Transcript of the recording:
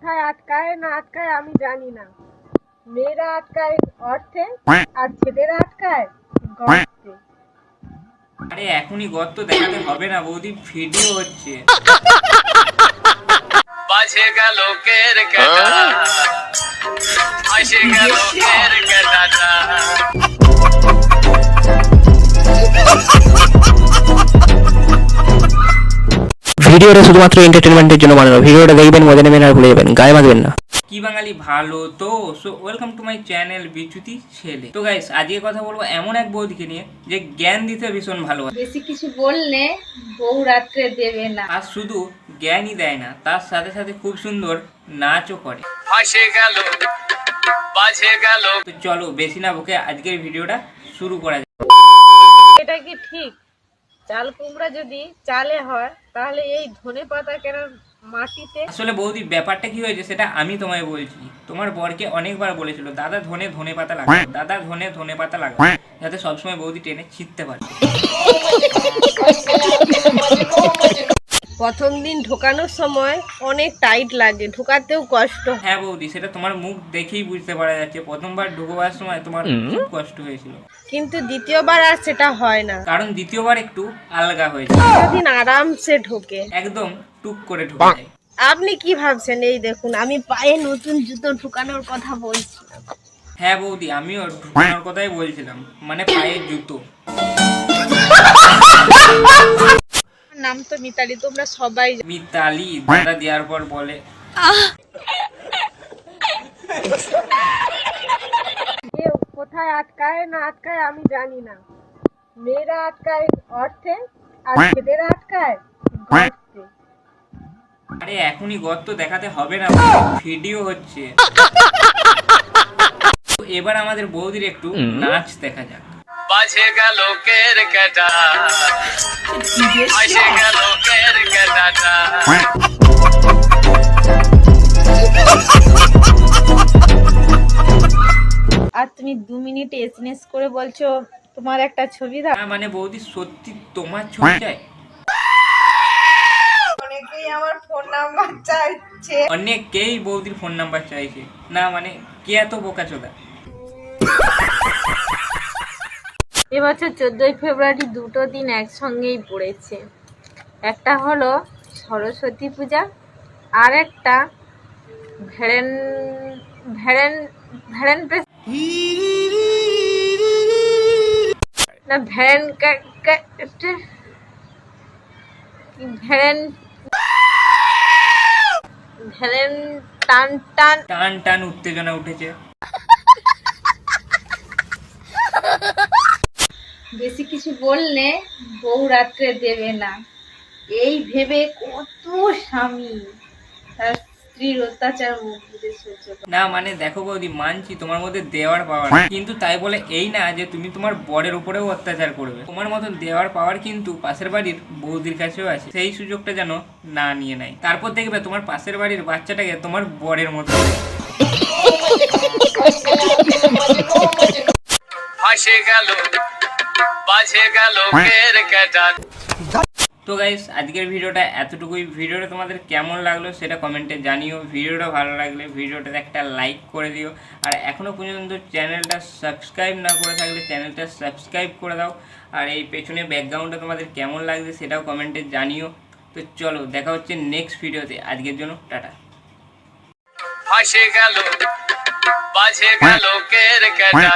কোথায় আটকায় না আটকায় আমি জানি না। মেয়েরা আটকায় অর্থে আর ছেলেরা আটকায় গর্তে। আরে এখনই গর্ত দেখাতে হবে না বৌদি, ভিডিও হচ্ছে। বাজে গেল কের কাটা, আসে গেল কের কাটাটা। ভিডিওটা শুধুমাত্র এন্টারটেনমেন্টের জন্য বানানো। ভিডিওটা দেখবেন, মজা নেবেন আর ভুলে যাবেন, গায়ে মাখবেন না। কি বাঙালি ভালো তো? So welcome to my channel বিচ্যুতি ছেলে। তো গাইস, আজকে কথা বলবো এমন এক বৌদিকে নিয়ে যে জ্ঞান দিতে ভীষণ ভালোবাসে। বেশি কিছু বললে বউ রাত্রে দেবে না। আর শুধু জ্ঞানই দেয় না, তার সাথে সাথে খুব সুন্দর নাচও করে। আসে গেল বাজে গেল। তো চলো বেশি না বকে আজকের ভিডিওটা শুরু করা যাক। এটা কি ঠিক? চাল কুমড়া যদি চালে হয় তাহলে এই ধনে পাতা কেন মাটিতে? আসলে বৌদি ব্যাপারটা কি হয়েছে সেটা আমি তোমায় বলছি। তোমার বরকে অনেকবার বলেছিল, দাদা ধনে পাতা লাগাও, দাদা ধনে পাতা লাগাও, যাতে সবসময় বৌদি টেনে ছিটতে পারে। প্রথম দিন ঢোকানোর সময় অনেক টাইট লাগে, ঢোকাতেও কষ্ট। হ্যাঁ বৌদি, সেটা তোমার মুখ দেখেই বুঝতে পারা যাচ্ছে। প্রথমবার ঢুকবার সময় তোমার খুব কষ্ট হয়েছিল, কিন্তু দ্বিতীয়বার আর সেটা হয় না। কারণ দ্বিতীয়বার একটু আলগা হয়েছে, দিন আরামসে ঢোকে, একদম টুক করে ঢুকে যায়। আপনি কি ভাবছেন? এই দেখুন, আমি পায়ে নতুন জুতো ঢুকানোর কথা বলছি। হ্যাঁ বৌদি, আমিও ঢুকানোর কথাই বলছিলাম, মানে পায়ের জুতো। নাম তো মিতালি, তোমরা সবাই মিতালি দাদা দেওয়ার পর বলে কোথায় আটকায় না আটকায় আমি জানি না। মেয়েরা আটকায় অর্থে আর ছেলেরা আটকায় গর্তে। আরে এখনই গর্ত দেখাতে হবে না, ভিডিও হচ্ছে। তো এবার আমাদের বৌদির একটু নাচ দেখা যাক। বাজে গেল কের কাটা, আসে গেল কের কাটাটা। আর তুমি 2 মিনিট এসএমএস করে বলছো তোমার একটা ছবি দাও। মানে বৌদি সত্যি তোমার ছবি চাই? অনেকেই আমার ফোন নাম্বার চাইছে। অনেকেই বৌদির ফোন নাম্বার চাইছে না, মানে কে এত বোকাচোদা? এবছর 14ই ফেব্রুয়ারি দুটো দিন একসঙ্গেই পড়েছে। একটা হলো সরস্বতী পূজা আর একটা ভ্যালেন ভ্যালেন ভ্যালেন না ভ্যালেন ভ্যালেন ভ্যালেন টান টান টান টান উত্তেজনা উঠেছে। বেশি কিছু বললে বউ রাত্রে দেবে না, এই ভেবে কত স্বামী তার স্ত্রীর অত্যাচার মুখ বুজে সহ্য করে। না মানে দেখো বৌদি, মানছি তোমার মধ্যে দেওয়ার পাওয়ার, কিন্তু তাই বলে এই না যে তুমি তোমার বরের উপরেও অত্যাচার করবে। তোমার মতন দেওয়ার পাওয়ার কিন্তু পাশের বাড়ির বৌদির কাছেও আছে, সেই সুযোগটা যেন না নিয়ে নেয়। তারপর দেখবে তোমার পাশের বাড়ির বাচ্চাটাকে তোমার বরের মতো। আসে গেল বাজে গেল কের কাটা। তো গাইস, আজকের ভিডিওটা এতটুকুই। ভিডিওটা তোমাদের কেমন লাগলো সেটা কমেন্টে জানিও। ভিডিওটা ভালো লাগলে ভিডিওটাতে একটা লাইক করে দিও। আর এখনও পর্যন্ত চ্যানেলটা সাবস্ক্রাইব না করে থাকলে চ্যানেলটা সাবস্ক্রাইব করে দাও। আর এই পেছনে ব্যাকগ্রাউন্ডটা তোমাদের কেমন লাগছে সেটাও কমেন্টে জানিও। তো চলো, দেখা হচ্ছে নেক্সট ভিডিওতে। আজকের জন্য টাটা। আসে গেল বাজে গেল কের কাটা।